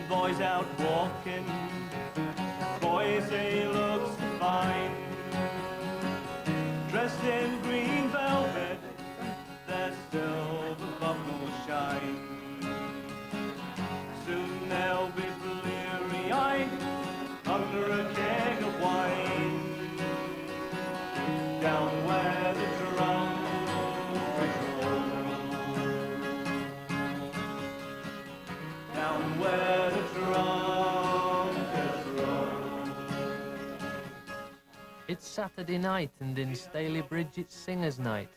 boys out walking, boys he looks fine, dressed in green velvet, their silver buckles shine. Soon they'll be bleary-eyed under a keg of wine, down where the trumpets roll, down where the trumpets roll. It's Saturday night and in Stalybridge it's Singers' Night.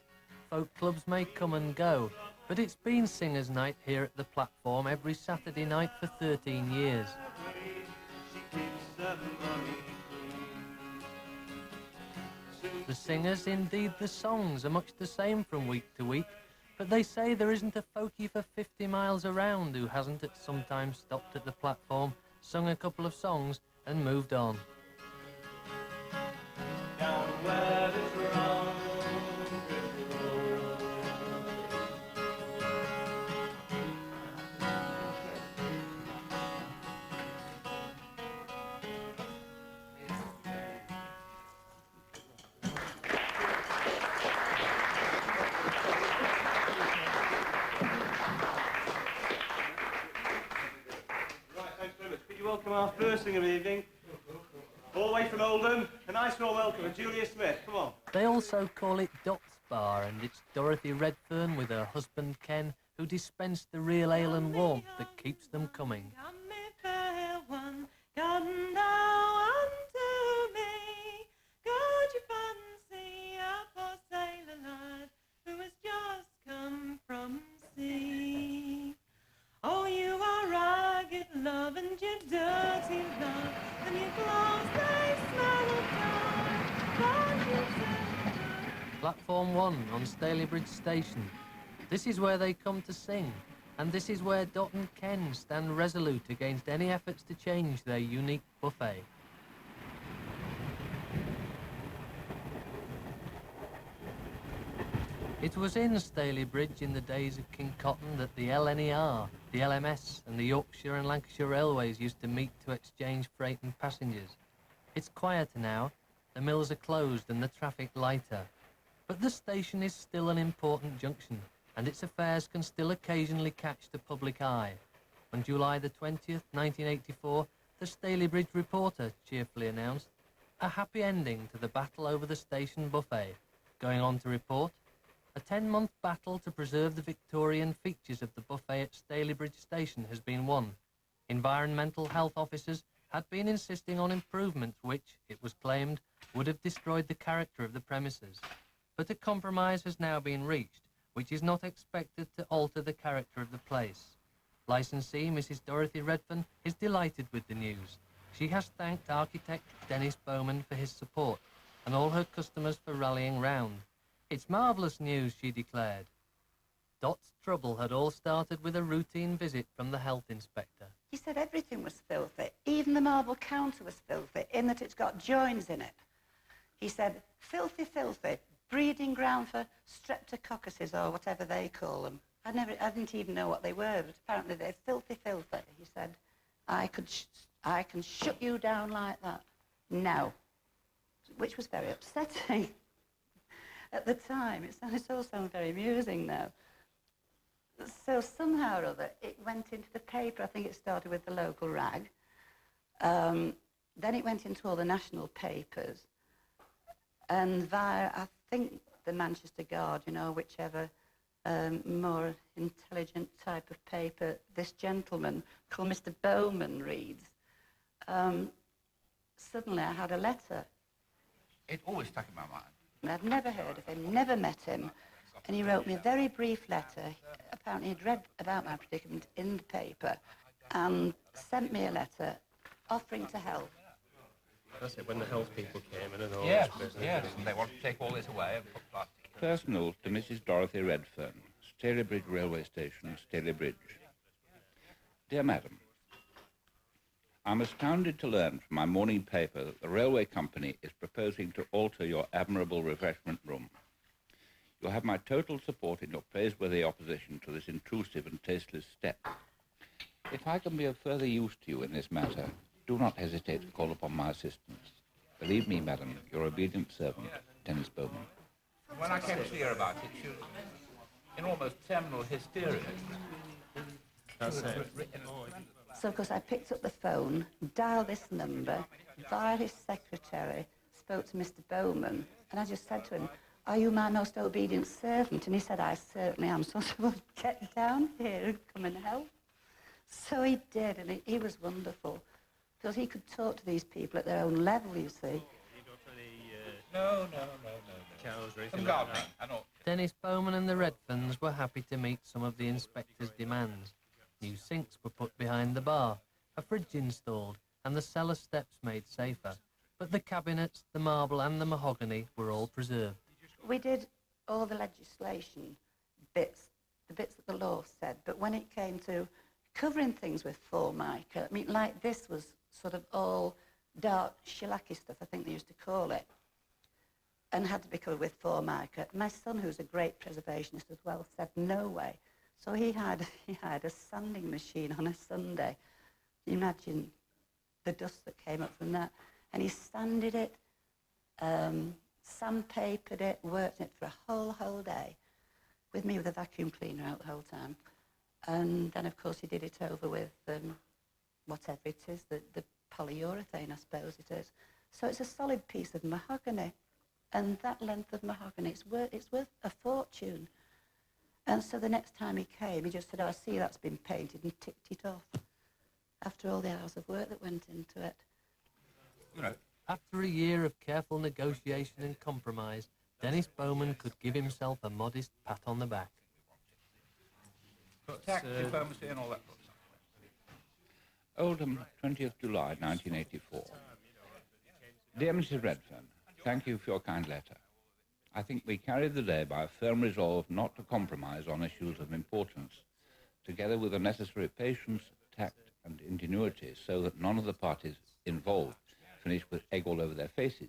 Folk clubs may come and go, but it's been Singers' Night here at the platform every Saturday night for 13 years. The singers, indeed the songs, are much the same from week to week, but they say there isn't a folkie for 50 miles around who hasn't at some time stopped at the platform, sung a couple of songs and moved on. Down where the trumpets roll. Welcome our first singer of the evening, all the way from Oldham, a nice warm welcome to Julia Smith, come on. They also call it Dot's Bar, and it's Dorothy Redfern with her husband Ken who dispense the real ale and warmth that keeps them coming. Come, me fair one, come now unto me. Could you fancy a poor sailor lad who has just come from sea? Oh, you are ragged, love, and you dirty love, and your clothes, they smell of tar. Platform 1 on Stalybridge Station. This is where they come to sing, and this is where Dot and Ken stand resolute against any efforts to change their unique buffet. It was in Stalybridge in the days of King Cotton that the LNER, the LMS and the Yorkshire and Lancashire Railways used to meet to exchange freight and passengers. It's quieter now, the mills are closed and the traffic lighter. But the station is still an important junction, and its affairs can still occasionally catch the public eye. On July the 20th, 1984, the Stalybridge Reporter cheerfully announced a happy ending to the battle over the station buffet, going on to report, a 10-month battle to preserve the Victorian features of the buffet at Stalybridge Station has been won. Environmental health officers had been insisting on improvements which, it was claimed, would have destroyed the character of the premises. But a compromise has now been reached, which is not expected to alter the character of the place. Licensee Mrs. Dorothy Redfern is delighted with the news. She has thanked architect Dennis Bowman for his support, and all her customers for rallying round. It's marvellous news, she declared. Dot's trouble had all started with a routine visit from the health inspector. He said everything was filthy. Even the marble counter was filthy, in that it's got joins in it. He said, filthy, filthy, breeding ground for streptococcuses or whatever they call them. I didn't even know what they were, but apparently they're filthy, filthy. He said, I can shut you down like that now, which was very upsetting. At the time, it all sounds very amusing now. So somehow or other, it went into the paper. I think it started with the local rag. Then it went into all the national papers. And via, I think, the Manchester Guardian or whichever more intelligent type of paper this gentleman called Mr. Bowman reads, suddenly I had a letter. It always stuck in my mind. And I'd never heard of him, never met him. And he wrote me a very brief letter. Apparently he'd read about my predicament in the paper and sent me a letter offering to help. That's it, when the health people came in and all Yes, this business. yes, and they want to take all this away and put plastic. Personal to Mrs. Dorothy Redfern, Stalybridge Railway Station, Stalybridge. Dear Madam, I'm astounded to learn from my morning paper that the railway company is proposing to alter your admirable refreshment room. You'll have my total support in your praiseworthy opposition to this intrusive and tasteless step. If I can be of further use to you in this matter, do not hesitate to call upon my assistance. Believe me, madam, your obedient servant, Dennis Bowman. When I came to see her about it, she was in almost terminal hysteria. That's it. So, of course, I picked up the phone, dialed this number, via his secretary, spoke to Mr. Bowman, and I just said to him, "Are you my most obedient servant?" And he said, "I certainly am." So I said, "Well, get down here and come and help." So he did, and he was wonderful, because he could talk to these people at their own level, you see. No. Cows or anything Some like gardening, that. I know. Dennis Bowman and the Redferns were happy to meet some of the inspector's demands. New sinks were put behind the bar, a fridge installed, and the cellar steps made safer. But the cabinets, the marble and the mahogany were all preserved. We did all the legislation bits, the bits that the law said, but when it came to covering things with formica, I mean, like this was sort of all dark shellacky stuff, I think they used to call it, and had to be covered with formica. My son, who's a great preservationist as well, said no way. So he had a sanding machine on a Sunday. Can you imagine the dust that came up from that? And he sanded it, sandpapered it, worked it for a whole day, with me with a vacuum cleaner out the whole time. And then, of course, he did it over with whatever it is, the polyurethane, I suppose it is. So it's a solid piece of mahogany. And that length of mahogany, it's worth a fortune. And so the next time he came, he just said, "Oh, I see that's been painted," and ticked it off, after all the hours of work that went into it. You know, After a year of careful negotiation and compromise, Dennis Bowman could give himself a modest pat on the back. got tax, diplomacy and all that sort of stuff. Oldham, 20th July 1984. Dear Mrs. Redfern, thank you for your kind letter. I think we carried the day by a firm resolve not to compromise on issues of importance, together with the necessary patience, tact and ingenuity so that none of the parties involved finished with egg all over their faces.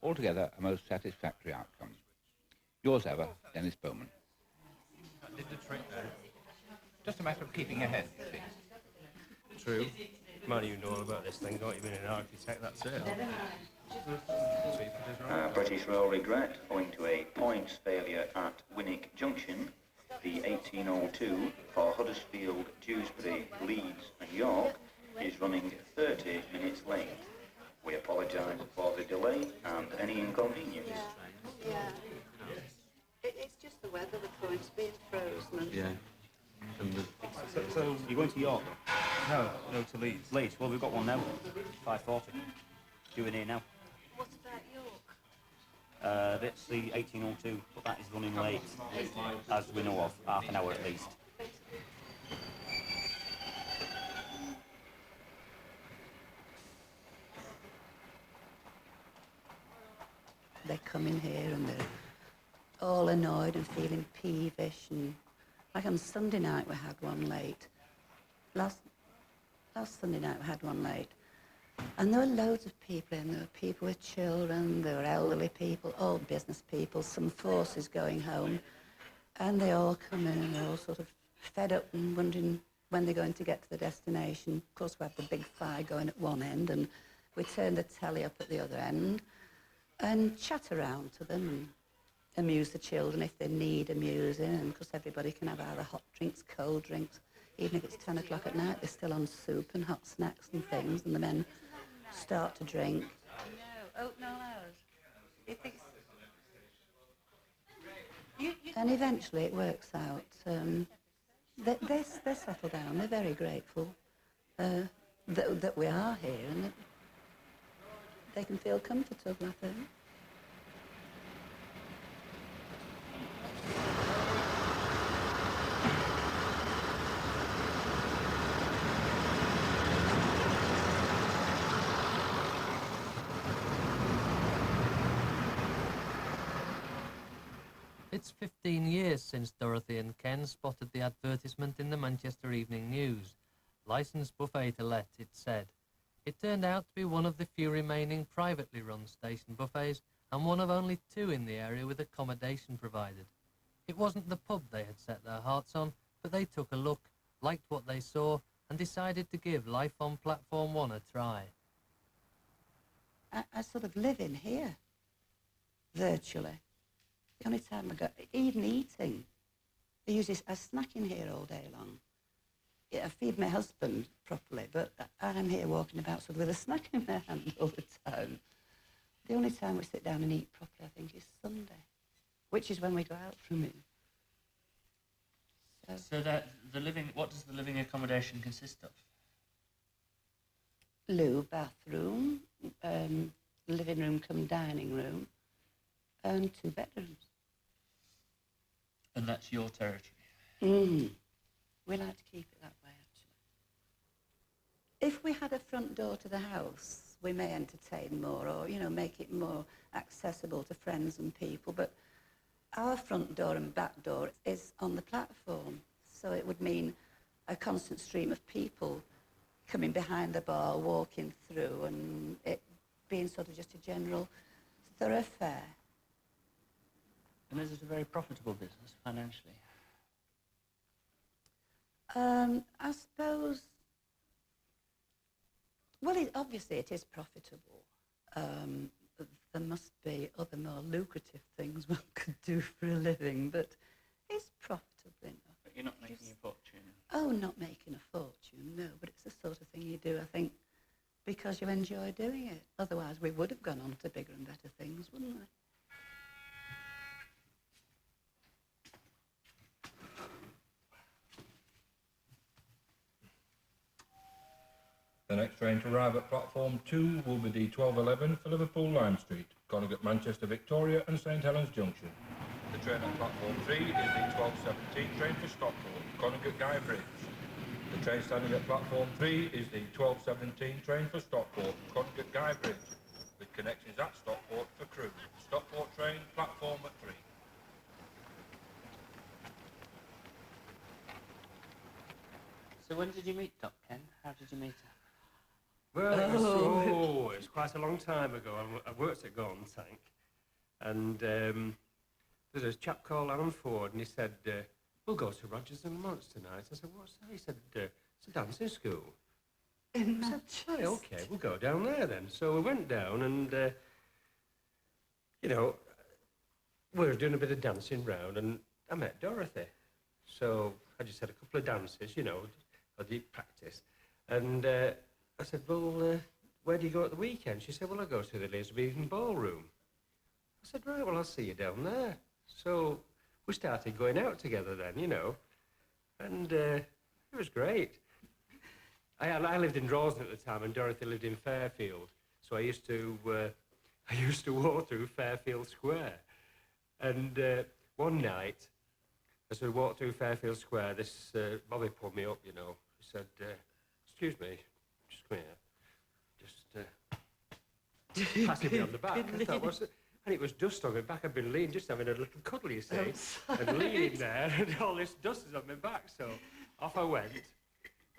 Altogether, a most satisfactory outcome. Yours ever, Dennis Bowman. That did the trick there. Just a matter of keeping ahead, you see. True. Man, you know all about this thing, don't you? Being an architect, that's it. British Rail regret, owing to a points failure at Winwick Junction, the 1802 for Huddersfield, Dewsbury, Leeds and York is running 30 minutes late. We apologise for the delay and any inconvenience. Yeah. It's just the weather, the points being frozen. And Yeah. So you're going to York? No, to Leeds. Leeds. Well, we've got one now. 5:40. Doing here now. What about York? That's the 1802, but that is running late, as we know of, half an hour at least. They come in here and they're all annoyed and feeling peevish, and like on Sunday night we had one late. Last Sunday night we had one late. And there were loads of people in. There were people with children, there were elderly people, all business people, some forces going home. And they all come in and they're all sort of fed up and wondering when they're going to get to the destination. Of course, we had the big fire going at one end and we turned the telly up at the other end and chat around to them and amuse the children if they need amusing. And of course, everybody can have either hot drinks, cold drinks. Even if it's 10 o'clock at night, they're still on soup and hot snacks and things, and the men start to drink. No, open all hours. You think and eventually it works out. They settle down. They're very grateful that we are here and that they can feel comfortable, I think. It's 15 years since Dorothy and Ken spotted the advertisement in the Manchester Evening News. Licensed buffet to let, it said. It turned out to be one of the few remaining privately run station buffets and one of only 2 in the area with accommodation provided. It wasn't the pub they had set their hearts on, but they took a look, liked what they saw, and decided to give life on Platform 1 a try. I sort of live in here, virtually. The only time I go, even eating, I snack in here all day long. Yeah, I feed my husband properly, but I'm here walking about sort of with a snack in my hand all the time. The only time we sit down and eat properly, I think, is Sunday, which is when we go out for a meal. So what does the living accommodation consist of? Loo, bathroom, living room cum dining room, and 2 bedrooms. And that's your territory? We like to keep it that way, actually. If we had a front door to the house, we may entertain more or, make it more accessible to friends and people, but our front door and back door is on the platform, so it would mean a constant stream of people coming behind the bar, walking through, and it being sort of just a general thoroughfare. And is it a very profitable business financially? I suppose, well, obviously it is profitable. There must be other more lucrative things one could do for a living, but it's profitable enough. But you're not making a fortune? Oh, not making a fortune, no, but it's the sort of thing you do, I think, because you enjoy doing it. Otherwise, we would have gone on to bigger and better things, wouldn't we? The next train to arrive at platform 2 will be the 1211 for Liverpool Lime Street, Connaught Manchester Victoria and St Helens Junction. The train at platform 3 is the 1217 train for Stockport, Connaught Guy Bridge. The train standing at platform 3 is the 1217 train for Stockport, Connaught Guy Bridge, with connections at Stockport for Crewe. Stockport train, platform at 3. So when did you meet Doc Ken? How did you meet her? Well, it was quite a long time ago. I worked at Gordon Tank, and there's a chap called Alan Ford, and he said, we'll go to Rogers and Morris tonight. I said, what's that? He said, it's a dancing school. In I said, oh, okay, we'll go down there then. So we went down, and, we were doing a bit of dancing round, and I met Dorothy. So I just had a couple of dances, I did practice. And I said, well, where do you go at the weekend? She said, well, I go to the Elizabethan Ballroom. I said, right, well, I'll see you down there. So we started going out together then, and it was great. I lived in Drawsden at the time, and Dorothy lived in Fairfield. So I used to walk through Fairfield Square. And one night, as we walked through Fairfield Square, this Bobby pulled me up, He said, excuse me, just come here. Just patted me on the back. I thought, what's it? And it was dust on my back. I'd been leaning, just having a little cuddle, you see, and leaning there, and all this dust is on my back. So off I went,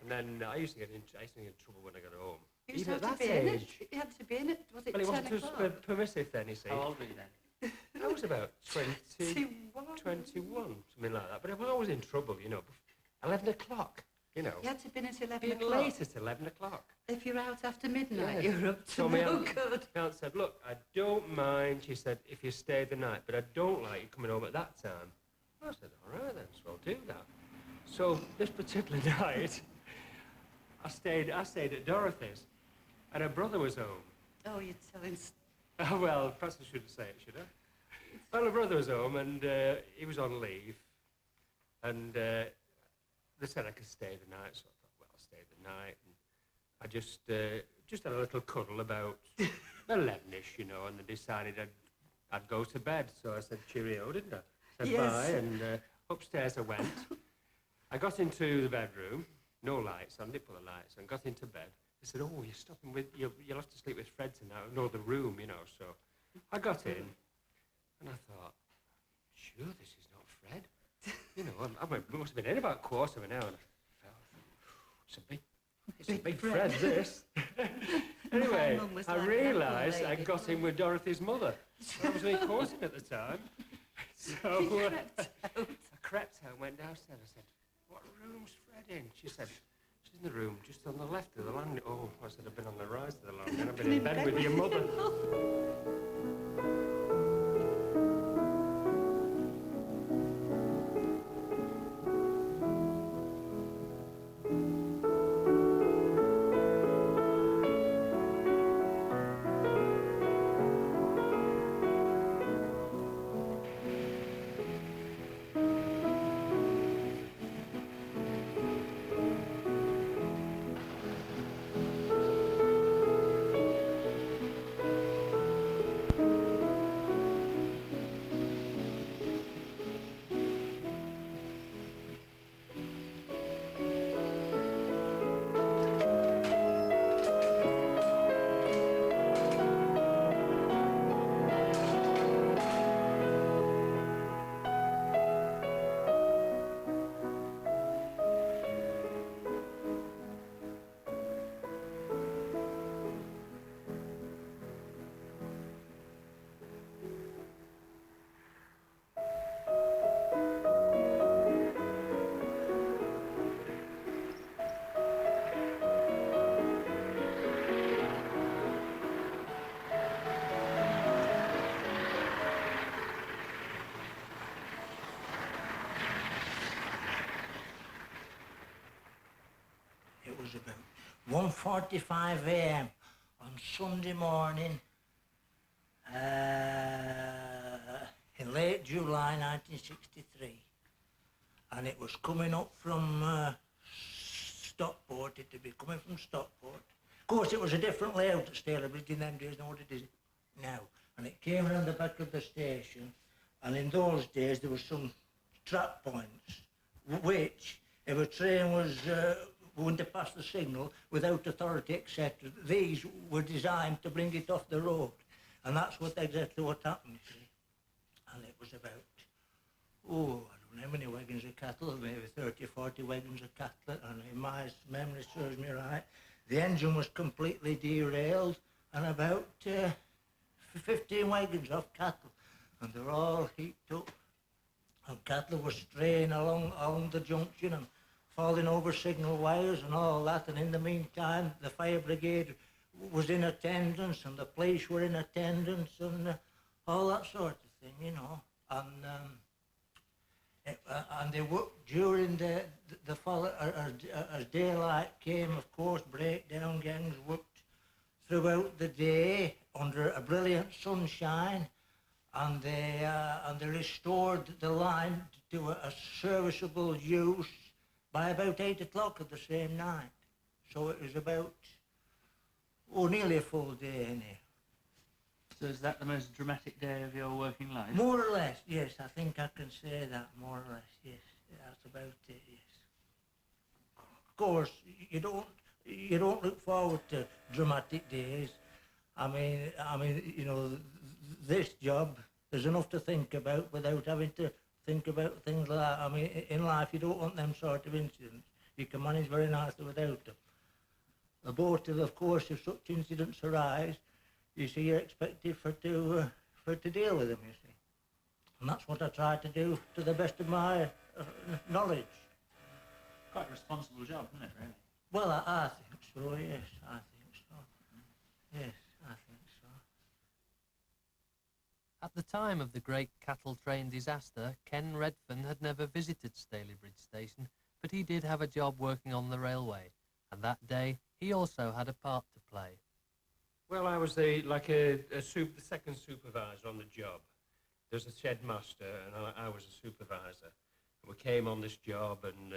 and then I used to get in trouble when I got home. Even at that age. You had to be in it. Was it 10 o'clock? Well, it wasn't permissive then, you see. How old were you then? I was about 21, something like that. But I was always in trouble, 11 o'clock, You had to have been at 11 Being o'clock. late at 11 o'clock. If you're out after midnight, Yeah. you're up to So my no aunt- good. My aunt said, look, I don't mind, she said, if you stay the night, but I don't like you coming home at that time. I said, all right then, so I'll do that. So this particular night, I stayed at Dorothy's, and her brother was home. Oh, you're telling... Oh, well, perhaps I shouldn't say it, should I? Well, her brother was home, and he was on leave, and they said I could stay the night, so I thought, well, I'll stay the night. And I just had a little cuddle about 11-ish, and they decided I'd go to bed. So I said cheerio, didn't I? Said Yes. bye, and upstairs I went. I got into the bedroom, no lights on, didn't put the lights on, got into bed. They said, oh, you're stopping with, you'll have to sleep with Fred tonight, no, the room, So I got in, and I thought, sure, this is not Fred. I must have been in about a quarter of an hour, and I felt, it's a big Fred, this. Anyway, mum was I like that realised one I lady. got in with Dorothy's mother. I was in cousin at the time. So I crept out and went downstairs. I said, what room's Fred in? She said, She's in the room just on the left of the landing. Oh, I said I've been on the rise of the landing. I've been in bed with your mother. It was about 1:45 a.m. on Sunday morning in late July 1963. And it was coming up from Stockport. It would be coming from Stockport. Of course, it was a different layout at Staley Bridge in them days than what it is now. And it came around the back of the station. And in those days, there were some trap points, which, if a train was going to pass the signal without authority, etc., these were designed to bring it off the road. And that's exactly what happened, you see. And it was about, I don't know how many wagons of cattle, maybe 30 or 40 wagons of cattle, and if my memory serves me right, the engine was completely derailed, and about 15 wagons of cattle, and they were all heaped up. And cattle were straying along the junction and falling over signal wires and all that, and in the meantime the fire brigade was in attendance and the police were in attendance and all that sort of thing, you know. And they worked during the fall, as daylight came, of course, breakdown gangs worked throughout the day under a brilliant sunshine, and they restored the line to a serviceable use by about 8 o'clock of the same night. So it was about, nearly a full day in here. So is that the most dramatic day of your working life? More or less, yes. I think I can say that, more or less, yes. That's about it, yes. Of course, you don't look forward to dramatic days. I mean, you know, this job, there's enough to think about without having to think about things like that. I mean, in life, you don't want them sort of incidents. You can manage very nicely without them. Abortive, of course, if such incidents arise, you see, you're expected for to deal with them, you see. And that's what I try to do to the best of my knowledge. Quite a responsible job, isn't it, really? Well, I think so, yes, I think so. Yes, I think so. At the time of the great cattle train disaster, Ken Redfern had never visited Staley Bridge Station, but he did have a job working on the railway, and that day he also had a part to play. Well, I was the second supervisor on the job. There's a shed master, and I was a supervisor. We came on this job, and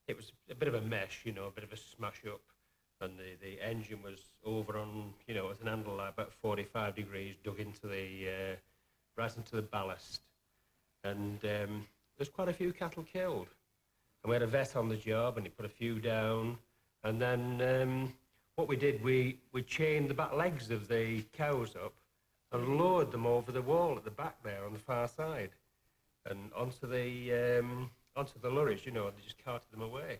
it was a bit of a mess, you know, a bit of a smash up. And the engine was over on, you know, with an handle like about 45 degrees, dug into right into the ballast. And there's quite a few cattle killed. And we had a vet on the job, and he put a few down. And then what we did, we chained the back legs of the cows up and lowered them over the wall at the back there on the far side. And onto the lorries, you know, they just carted them away.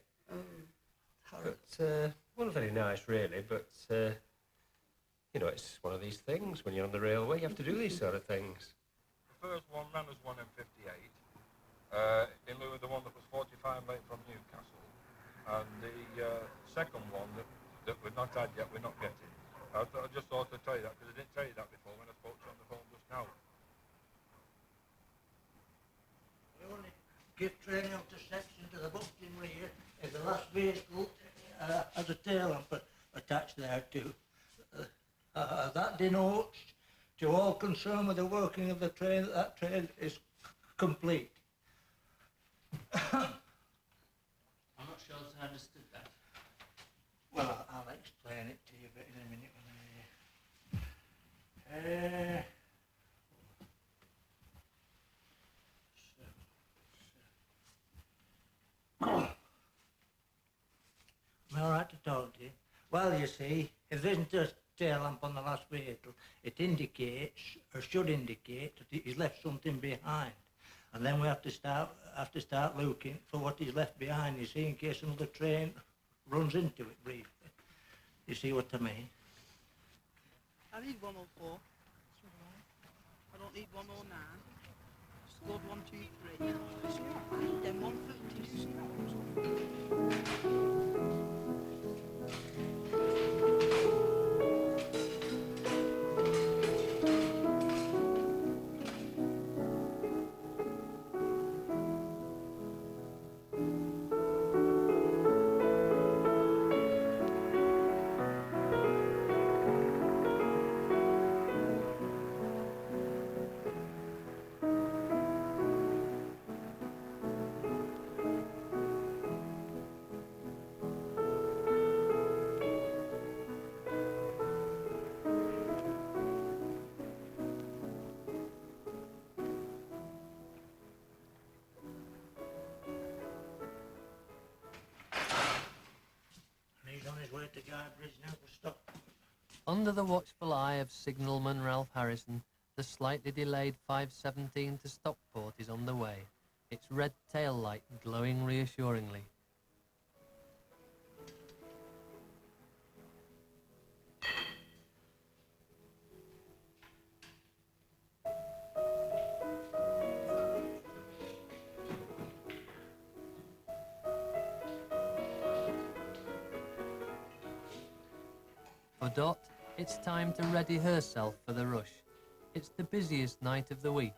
But, wasn't very nice, really, but, you know, it's one of these things. When you're on the railway, you have to do these sort of things. The first one ran as one in 58, in lieu of the one that was 45 late from Newcastle. And the second one that we've not had yet, we're not getting. I just thought I'd tell you that because I didn't tell you that before when I spoke to you on the phone just now. We only give training up to section to the bumping rear if the last vehicle has a tail lamp attached there too. That denotes to all concerned with the working of the train that train is complete. I'm not sure that I understood that. Well, I'll explain it to you a bit in a minute when I... Am I all right to talk to you? Well, you see, if there isn't a tail lamp on the last vehicle, it indicates, or should indicate, that he's left something behind. And then we have to start looking for what he's left behind, you see, in case another train runs into it briefly. You see what I mean? I need 104. I don't need 109. Just load 1, 2, 3. Then 152. To Guardbridge now to stop. Under the watchful eye of signalman Ralph Harrison, the slightly delayed 517 to Stockport is on the way, its red tail light glowing reassuringly. For Dot, it's time to ready herself for the rush. It's the busiest night of the week.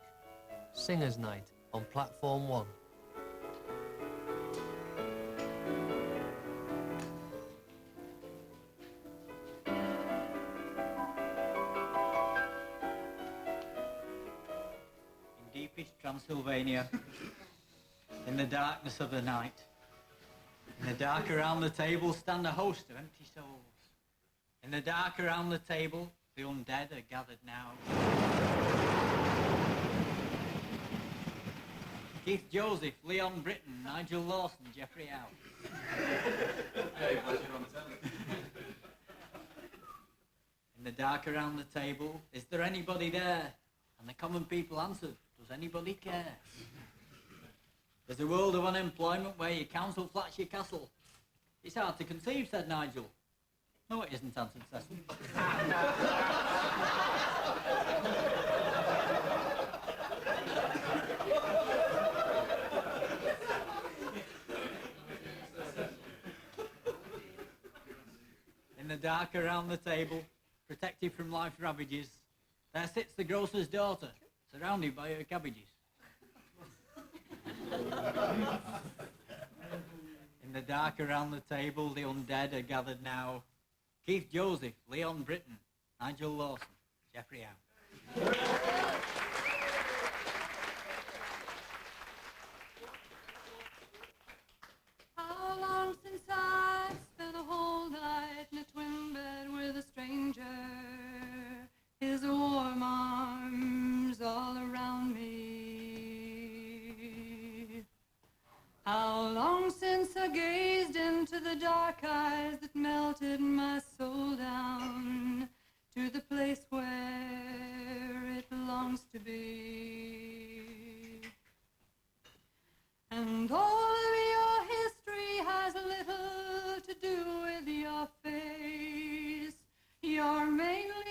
Singers' Night on Platform 1. In deepest Transylvania, in the darkness of the night, in the dark around the table stand a host of empty souls. In the dark around the table, the undead are gathered now. Keith Joseph, Leon Britton, Nigel Lawson, Jeffrey Howe. In the dark around the table, is there anybody there? And the common people answered, does anybody care? There's a world of unemployment where your council flats your castle. It's hard to conceive, said Nigel. No, it isn't, answered Cecil. In the dark around the table, protected from life's ravages, there sits the grocer's daughter, surrounded by her cabbages. In the dark around the table, the undead are gathered now. Keith Joseph, Leon Britton, Nigel Lawson, Jeffrey Howe. How long since I've spent a whole night in a twin bed with a stranger? His warm arms all around me. How long since I gazed into the dark eyes that melted my soul down to the place where it belongs to be. And all of your history has little to do with your face. You're mainly